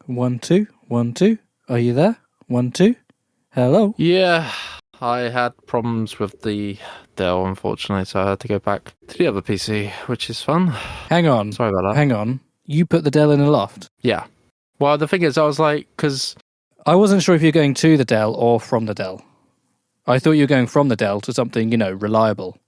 1, 2, 1, 2. Are you there? 1, 2. Hello? Yeah, I had problems with the Dell, unfortunately, so I had to go back to the other PC, which is fun. Hang on. Sorry about that. Hang on. You put the Dell in a loft? Yeah. Well, the thing is, I was like, because... I wasn't sure if you're going to the Dell or from the Dell. I thought you were going from the Dell to something, reliable.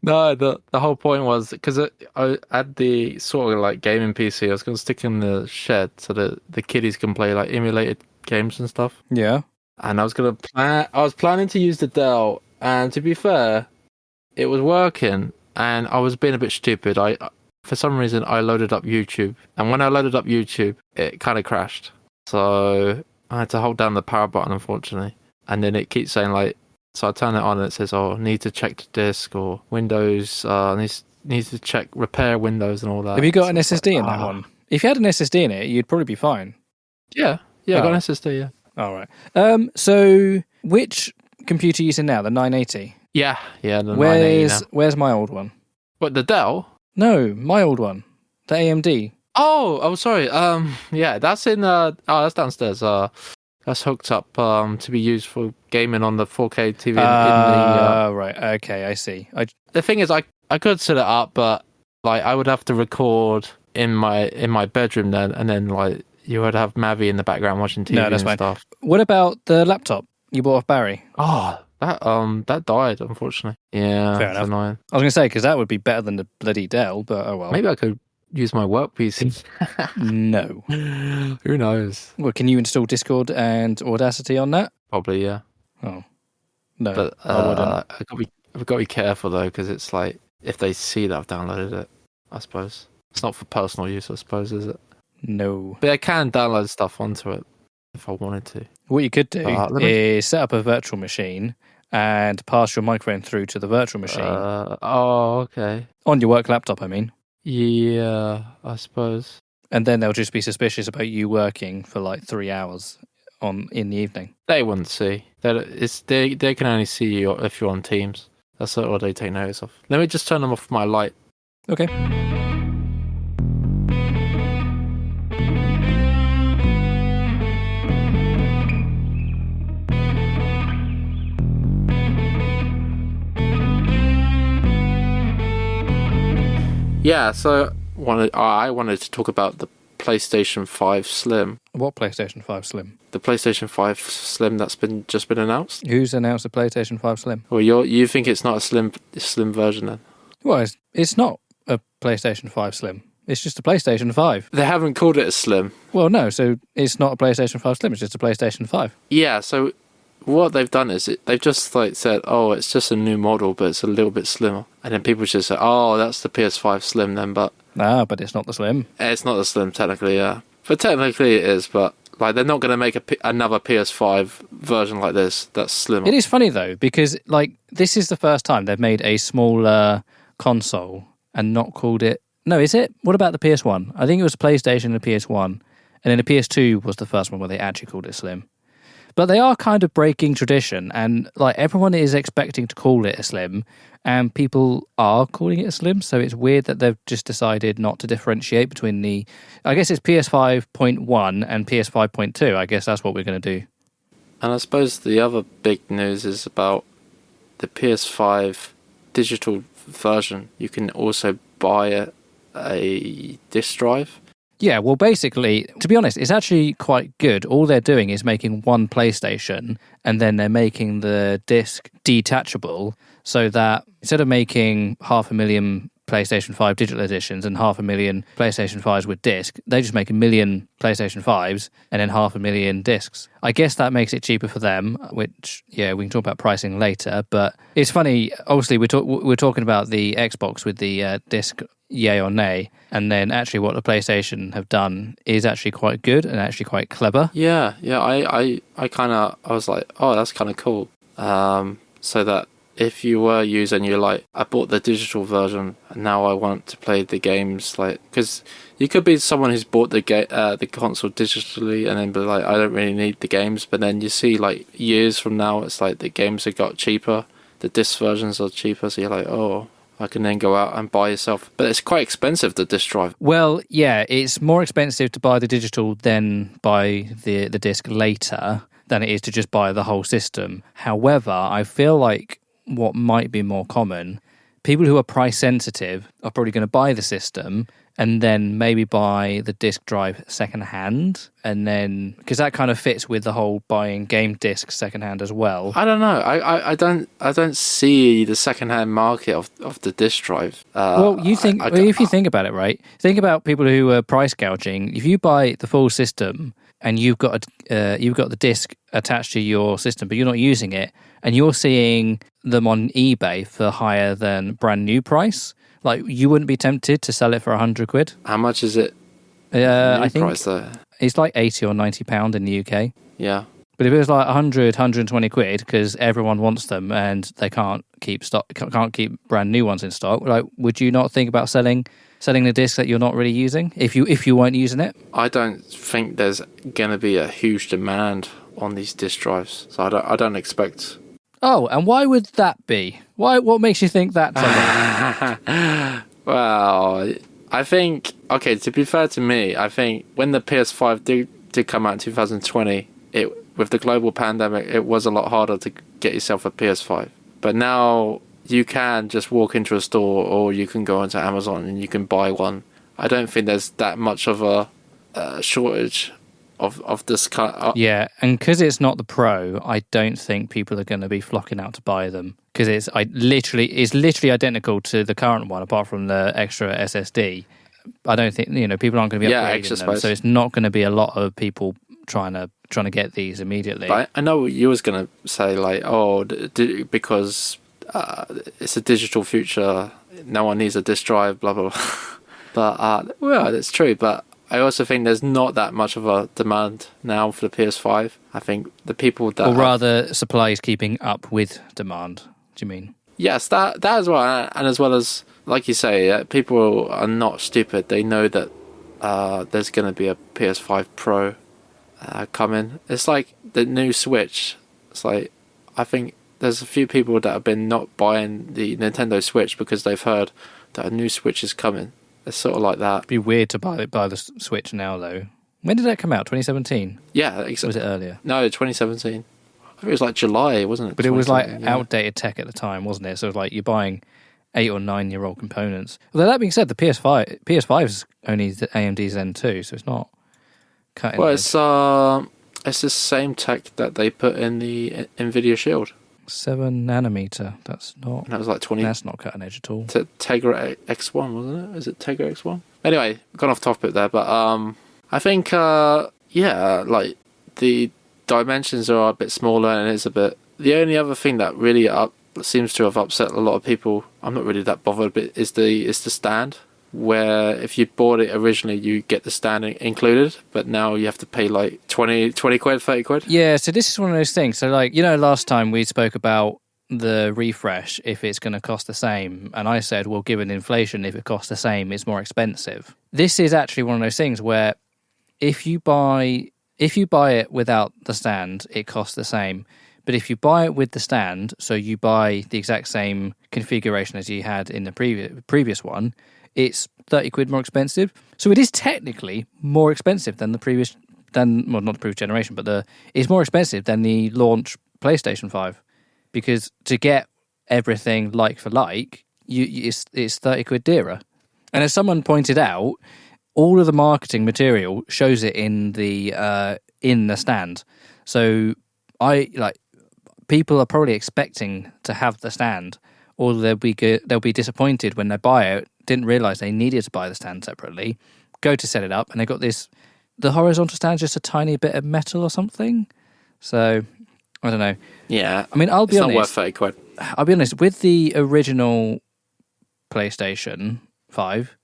No, the whole point was, because I had the sort of like gaming PC, I was going to stick in the shed so that the kiddies can play like emulated games and stuff. Yeah. And I was planning to use the Dell, and to be fair, it was working, and I was being a bit stupid. For some reason, I loaded up YouTube, and when I loaded up YouTube, it kind of crashed. So I had to hold down the power button, unfortunately, and then it keeps saying like, so I turn it on and it says, "Oh, need to check the disk or Windows. Needs to check repair Windows and all that." Have you got an SSD in that one? If you had an SSD in it, you'd probably be fine. Yeah, I got an SSD. Yeah. All right. So which computer are you using now? The 980. Yeah. The 980 now. Where's my old one? What, the Dell? No, my old one. The AMD. Oh, sorry. Yeah, that's in. That's downstairs. That's hooked up to be used for gaming on the 4K TV. Right. Okay, I see. The thing is, I could set it up, but like I would have to record in my bedroom then, and then like you would have Mavi in the background watching TV and stuff. What about the laptop you bought off Barry? Oh, that died, unfortunately. Yeah, fair enough. Annoying. I was going to say, because that would be better than the bloody Dell, but oh well. Maybe I could use my work PC. No. Who knows? Well, can you install Discord and Audacity on that? Probably, yeah. Oh. No, but I wouldn't. I've got to be careful, though, because it's like, if they see that I've downloaded it, I suppose. It's not for personal use, I suppose, is it? No. But I can download stuff onto it if I wanted to. What you could do is set up a virtual machine and pass your microphone through to the virtual machine. Okay. On your work laptop, I mean. Yeah, I suppose. And then they'll just be suspicious about you working for like 3 hours in the evening. They wouldn't see. They can only see you if you're on Teams. That's all they take notice of. Let me just turn them off my light. Okay. Yeah, so I wanted to talk about the PlayStation 5 Slim. What PlayStation 5 Slim? The PlayStation 5 Slim that's just been announced. Who's announced the PlayStation 5 Slim? Well, you think it's not a slim version then? Well, it's not a PlayStation 5 Slim. It's just a PlayStation 5. They haven't called it a Slim. Well, no, so it's not a PlayStation 5 Slim, it's just a PlayStation 5. Yeah, so what they've done is they've just like said, oh, it's just a new model, but it's a little bit slimmer. And then people just say, oh, that's the PS5 Slim then, but... but it's not the Slim. It's not the Slim, technically, yeah. But technically it is, but like they're not going to make another PS5 version like this that's slimmer. It is funny, though, because like this is the first time they've made a smaller console and not called it... No, is it? What about the PS1? I think it was the PlayStation and the PS1, and then the PS2 was the first one where they actually called it Slim. But they are kind of breaking tradition, and like everyone is expecting to call it a Slim, and people are calling it a Slim, so it's weird that they've just decided not to differentiate between the... I guess it's PS5.1 and PS5.2. I guess that's what we're going to do. And I suppose the other big news is about the PS5 digital version. You can also buy a disc drive. Yeah, well, basically, to be honest, it's actually quite good. All they're doing is making one PlayStation, and then they're making the disc detachable so that instead of making 500,000 PlayStation 5 digital editions and 500,000 PlayStation 5s with disc, they just make 1 million PlayStation 5s and then 500,000 discs. I guess that makes it cheaper for them, which, yeah, we can talk about pricing later. But it's funny, obviously, we're talking about the Xbox with the disc, yay or nay, and then actually what the PlayStation have done is actually quite good and actually quite clever. Yeah, I was like, oh, that's kind of cool. So that if you were using, you're like, I bought the digital version and now I want to play the games, like, because you could be someone who's bought the console digitally and then be like, I don't really need the games, but then you see like years from now, it's like the games have got cheaper, the disc versions are cheaper, so you're like, oh, I can then go out and buy yourself. But it's quite expensive, the disc drive. Well, yeah, it's more expensive to buy the digital than buy the disc later than it is to just buy the whole system. However, I feel like what might be more common, people who are price sensitive are probably going to buy the system and then maybe buy the disc drive secondhand, and then because that kind of fits with the whole buying game discs secondhand as well. I don't know. I don't see the secondhand market of the disc drive. Well, you think if you think about it, right? Think about people who are price gouging. If you buy the full system and you've got the disc attached to your system, but you're not using it, and you're seeing them on eBay for higher than brand new price, like you wouldn't be tempted to sell it for £100. How much is it? I think price though? It's like £80 or £90 in the UK. Yeah. But if it was like 100, 120 quid, because everyone wants them and they can't keep brand new ones in stock, like would you not think about selling the disc that you're not really using if you weren't using it? I don't think there's going to be a huge demand on these disc drives, so I don't expect. Oh, and why would that be? What makes you think that? Well, I think, okay, to be fair to me, I think when the PS5 did come out in 2020, with the global pandemic, it was a lot harder to get yourself a PS5. But now you can just walk into a store or you can go onto Amazon and you can buy one. I don't think there's that much of a shortage of this kind. Yeah, and because it's not the Pro, I don't think people are going to be flocking out to buy them, because it's literally identical to the current one, apart from the extra SSD. I don't think people aren't going to be upgrading them, space. So it's not going to be a lot of people trying to get these immediately. But I know what you was going to say, like, because it's a digital future, no one needs a disc drive, blah blah blah. But well, that's true. But I also think there's not that much of a demand now for the PS5. I think the people that... Or rather, supply is keeping up with demand, do you mean? Yes, that as well. And as well as, like you say, people are not stupid. They know that there's going to be a PS5 Pro coming. It's like the new Switch. It's like, I think there's a few people that have been not buying the Nintendo Switch because they've heard that a new Switch is coming. It's sort of like that. It'd be weird to buy the Switch now, though. When did that come out? 2017? Yeah, exactly. Was it earlier? No, 2017. I think it was like July, wasn't it? But it was like outdated tech at the time, wasn't it? So it was like you're buying 8 or 9 year old components. Although that being said, the PS5 is only the AMD Zen 2, so it's not cutting edge. Well, it's the same tech that they put in the Nvidia Shield. 7 nanometer. That's not. And that was like 20. That's not cutting edge at all. Tegra X1, wasn't it? Is it Tegra X1? Anyway, gone off topic there, but I think like the dimensions are a bit smaller and it's a bit. The only other thing that really seems to have upset a lot of people, I'm not really that bothered, but is the stand. Where if you bought it originally, you get the stand included, but now you have to pay like 20 quid, 30 quid. Yeah, so this is one of those things. So like, last time we spoke about the refresh, if it's going to cost the same, and I said, well, given inflation, if it costs the same, it's more expensive. This is actually one of those things where if you buy it without the stand, it costs the same. But if you buy it with the stand, so you buy the exact same configuration as you had in the previous one, it's 30 quid more expensive. So it is technically more expensive than not the previous generation, but it's more expensive than the launch PlayStation 5. Because to get everything like for like, it's 30 quid dearer. And as someone pointed out, all of the marketing material shows it in the stand. So people are probably expecting to have the stand, or they'll be disappointed when they buy it, didn't realise they needed to buy the stand separately, go to set it up, and they got the horizontal stand's just a tiny bit of metal or something. So, I don't know. Yeah. I mean, I'll be honest. It's not worth 30 quid. I'll be honest, with the original PlayStation 5,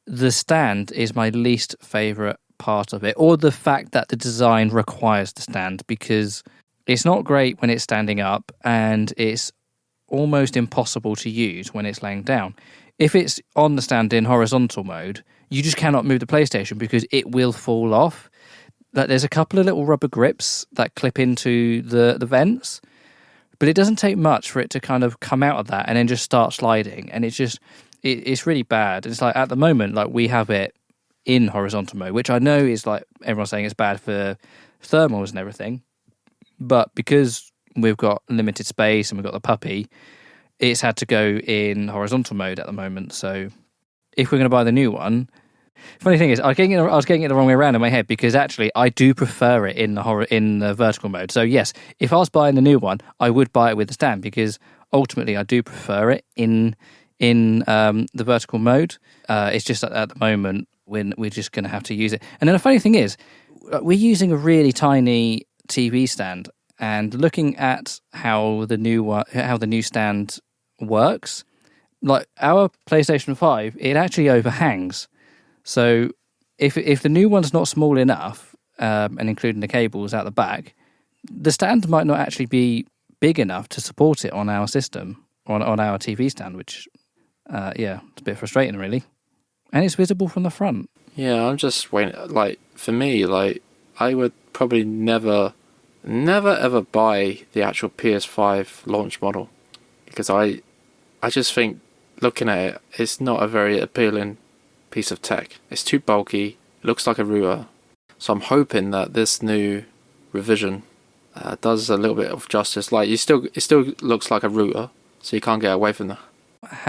the stand is my least favourite part of it, or the fact that the design requires the stand, because it's not great when it's standing up, and it's almost impossible to use when it's laying down. If it's on the stand in horizontal mode, you just cannot move the PlayStation because it will fall off. Like, there's a couple of little rubber grips that clip into the vents, But it doesn't take much for it to kind of come out of that and then just start sliding. And it's really bad. It's like at the moment, like we have it in horizontal mode, which I know is like everyone's saying it's bad for thermals and everything. But because we've got limited space and we've got the puppy, it's had to go in horizontal mode at the moment. So if we're going to buy the new one, funny thing is, I was getting it the wrong way around in my head, because actually I do prefer it in the vertical mode. So yes, if I was buying the new one, I would buy it with the stand, because ultimately I do prefer it in the vertical mode. It's just that at the moment we're just going to have to use it. And then the funny thing is, we're using a really tiny TV stand, and looking at how the new stand works, like our PlayStation 5, it actually overhangs. So if the new one's not small enough, and including the cables out the back, the stand might not actually be big enough to support it on our system, on our TV stand, which, it's a bit frustrating, really. And it's visible from the front. Yeah, I'm just waiting. Like, for me, like, I would probably never ever buy the actual PS5 launch model, because I just think, looking at it, it's not a very appealing piece of tech. It's too bulky, it looks like a router. So I'm hoping that this new revision does a little bit of justice. Like, it still looks like a router, so you can't get away from that.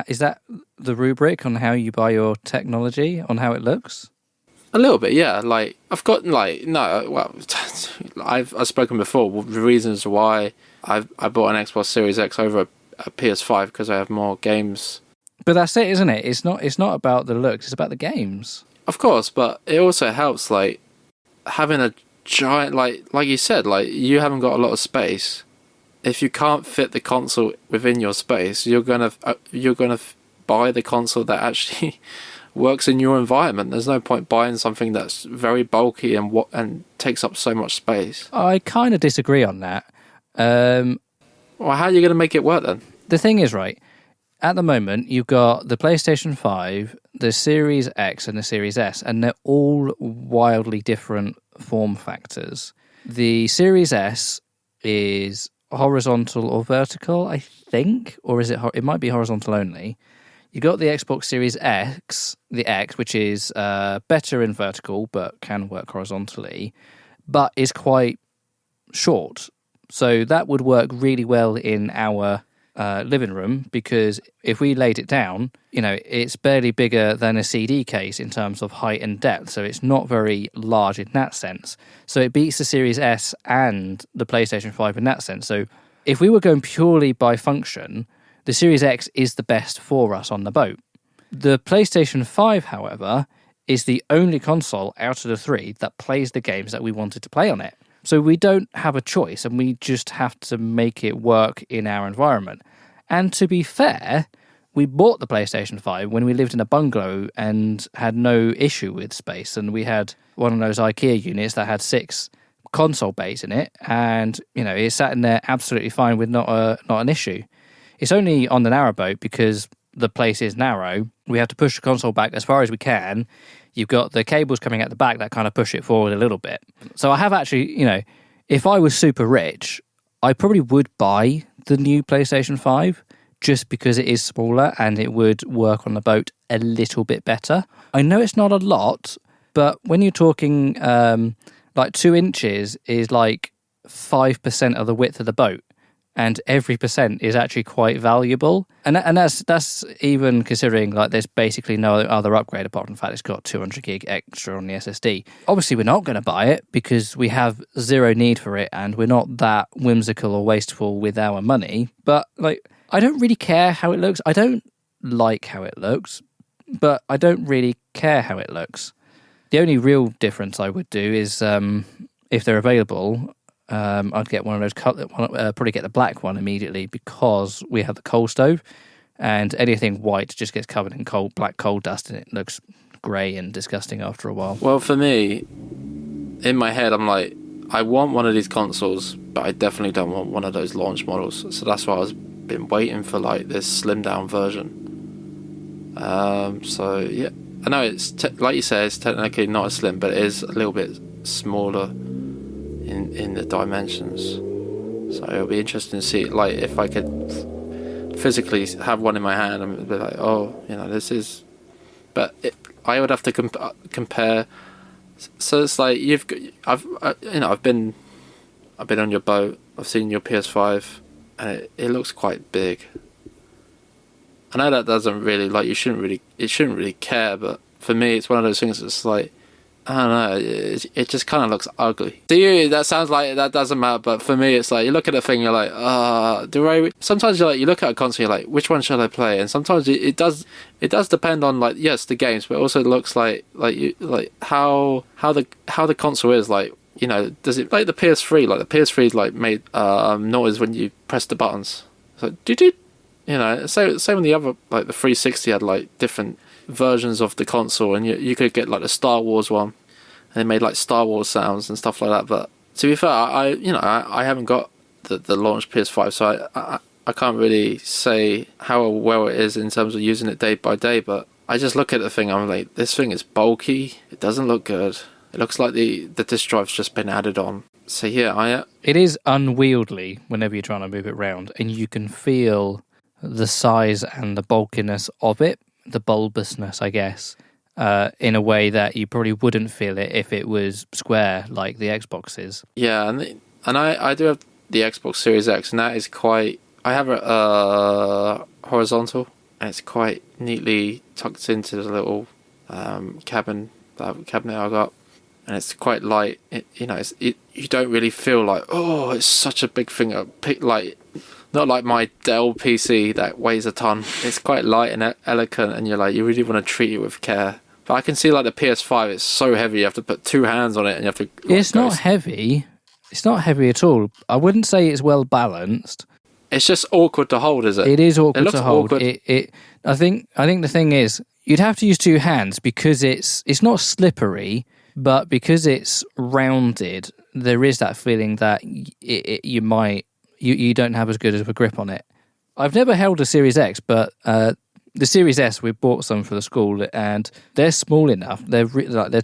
Is that the rubric on how you buy your technology, on how it looks? A little bit, yeah. Like, I've got, like, no, well, I've spoken before, the reasons why I bought an Xbox Series X over a PS5, because I have more games. But that's it, isn't it? It's not about the looks, it's about the games. Of course, but it also helps, like, having a giant, like you said, like, you haven't got a lot of space. If you can't fit the console within your space, you're gonna buy the console that actually works in your environment. There's no point buying something that's very bulky and takes up so much space. I kind of disagree on that. Well, how are you going to make it work then? The thing is, right, at the moment, you've got the PlayStation 5, the Series X and the Series S, and they're all wildly different form factors. The Series S is horizontal or vertical, I think, or is it? It might be horizontal only. You got the Xbox Series X, the X, which is better in vertical but can work horizontally, but is quite short. So that would work really well in our living room, because if we laid it down, it's barely bigger than a CD case in terms of height and depth. So it's not very large in that sense. So it beats the Series S and the PlayStation 5 in that sense. So if we were going purely by function, the Series X is the best for us on the boat. The PlayStation 5, however, is the only console out of the three that plays the games that we wanted to play on it. So we don't have a choice, and we just have to make it work in our environment. And to be fair, we bought the PlayStation 5 when we lived in a bungalow and had no issue with space. And we had one of those IKEA units that had 6 console bays in it, and it sat in there absolutely fine with not an issue. It's only on the narrowboat, because the place is narrow, we have to push the console back as far as we can. You've got the cables coming out the back that kind of push it forward a little bit. So I have actually, if I was super rich, I probably would buy the new PlayStation 5 just because it is smaller and it would work on the boat a little bit better. I know it's not a lot, but when you're talking like 2 inches is like 5% of the width of the boat. And every percent is actually quite valuable, and that's even considering like there's basically no other upgrade apart from the fact it's got 200 gig extra on the SSD. Obviously, we're not going to buy it because we have zero need for it, and we're not that whimsical or wasteful with our money. But like, I don't really care how it looks. I don't like how it looks, but I don't really care how it looks. The only real difference I would do is if they're available. I'd get one of those, probably get the black one immediately, because we have the coal stove, and anything white just gets covered in black coal dust, and it looks grey and disgusting after a while. Well, for me, in my head, I'm like, I want one of these consoles, but I definitely don't want one of those launch models. So that's why I've been waiting for like this slimmed down version. So yeah, I know it's like you say, it's technically not as slim, but it is a little bit smaller in the dimensions. So it'll be interesting to see, like, if I could physically have one in my hand and be like, oh, this is. But I would have to compare. So it's like I've been on your boat. I've seen your PS5, and it looks quite big. I know that doesn't really, like, it shouldn't really care, but for me, it's one of those things that's like, I don't know, it just kind of looks ugly. To you, that sounds like that doesn't matter, but for me, it's like, you look at the thing, you're like, sometimes you look at a console, you're like, which one should I play? And sometimes it does depend on, like, yes, the games, but it also looks like how the console is, like, does it, like the PS3, like the PS3 like made noise when you press the buttons. So same with the other, like the 360 had like different versions of the console, and you could get like the Star Wars one, and they made like Star Wars sounds and stuff like that. But to be fair, I haven't got the launch PS5, so I can't really say how well it is in terms of using it day by day. But I just look at the thing, I'm like, this thing is bulky. It doesn't look good. It looks like the disc drive's just been added on. So yeah, it is unwieldy whenever you're trying to move it around, and you can feel the size and the bulkiness of it, the bulbousness, I guess, in a way that you probably wouldn't feel it if it was square like the Xbox is. Yeah, and I do have the Xbox Series X, and that is quite. I have a horizontal, and it's quite neatly tucked into the little cabinet I got. And it's quite light. You don't really feel like, oh, it's such a big thing. Like, not like my Dell PC that weighs a ton. It's quite light and elegant, and you really want to treat it with care. But I can see like the PS5, it's so heavy. You have to put two hands on it, and you have to. It's not heavy. It's not heavy at all. I wouldn't say it's well balanced. It's just awkward to hold, is it? It is awkward to hold. Awkward. I think the thing is, you'd have to use two hands because it's not slippery. But because it's rounded, there is that feeling that you don't have as good of a grip on it. I've never held a Series X, but the Series S, we bought some for the school, and they're small enough. They're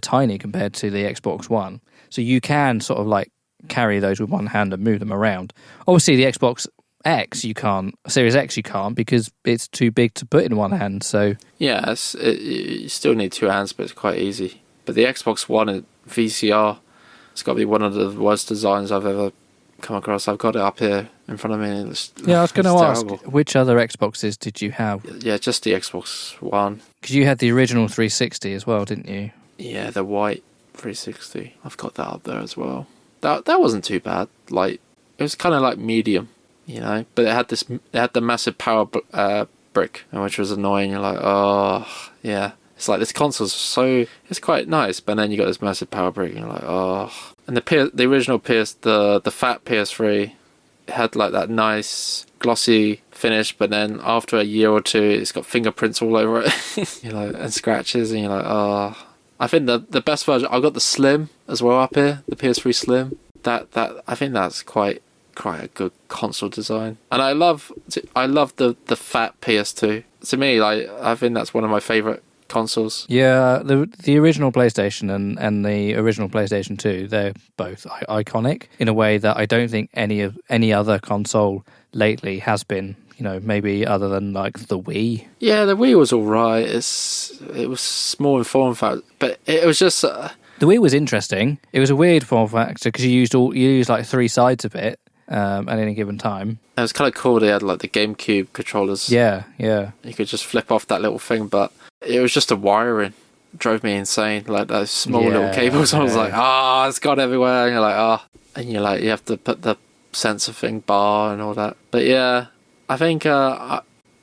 tiny compared to the Xbox One, so you can sort of like carry those with one hand and move them around. Obviously, the Xbox X you can't, Series X you can't because it's too big to put in one hand. So yeah, you still need two hands, but it's quite easy. But the Xbox One VCR, it's got to be one of the worst designs I've ever come across. I've got it up here in front of me. I was going to ask, which other Xboxes did you have? Yeah, just the Xbox One. Because you had the original 360 as well, didn't you? Yeah, the white 360. I've got that up there as well. That wasn't too bad. Like, it was kind of like medium, but it had the massive power brick, which was annoying. You're like, oh yeah. It's like this console's it's quite nice, but then you got this massive power brick, and you're like, oh. And the original the fat PS3, it had like that nice glossy finish, but then after a year or two, it's got fingerprints all over it, and scratches, and you're like, oh. I think the best version, I've got the Slim as well up here, the PS3 Slim. That I think that's quite a good console design, and I love the fat PS2. To me, like, I think that's one of my favorite consoles. Yeah, the original PlayStation and the original PlayStation 2, they're both iconic in a way that I don't think any other console lately has been. Maybe other than like the Wii. Yeah, the Wii was all right. It was small in form factor, but it was just. The Wii was interesting. It was a weird form factor because you used like three sides of it at any given time. It was kind of cool. They had like the GameCube controllers. Yeah. You could just flip off that little thing, but it was just the wiring drove me insane. Like those small little cables. I was like, it's gone everywhere. And you're like, and you're like, you have to put the sensor thing bar and all that. But yeah, I think I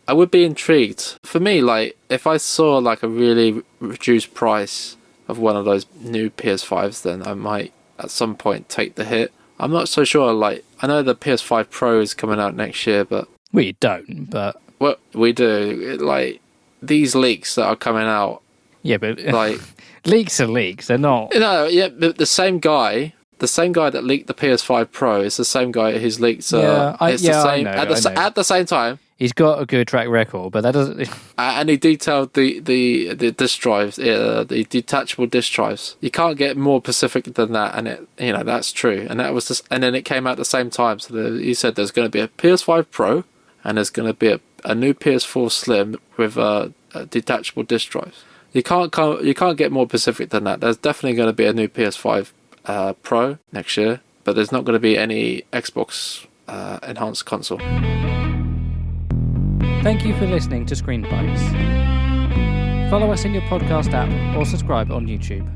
would be intrigued. For me, like, if I saw like a really reduced price of one of those new PS5s, then I might at some point take the hit. I'm not so sure. Like, I know the PS5 Pro is coming out next year, but we don't. But well, we do. Like, these leaks that are coming out. Yeah, but like leaks are leaks. They're not. But the same guy that leaked the PS5 Pro is the same guy who's leaked. I know. At the same time, He's got a good track record, but that doesn't. And he detailed the disk drives, the detachable disk drives. You can't get more specific than that, and that's true. And that was just, and then it came out at the same time. So he said there's going to be a PS5 Pro, and there's going to be a new PS4 Slim with detachable disk drives. You can't get more specific than that. There's definitely going to be a new PS5 Pro next year, but there's not going to be any Xbox enhanced console. Thank you for listening to ScreenBytes. Follow us in your podcast app or subscribe on YouTube.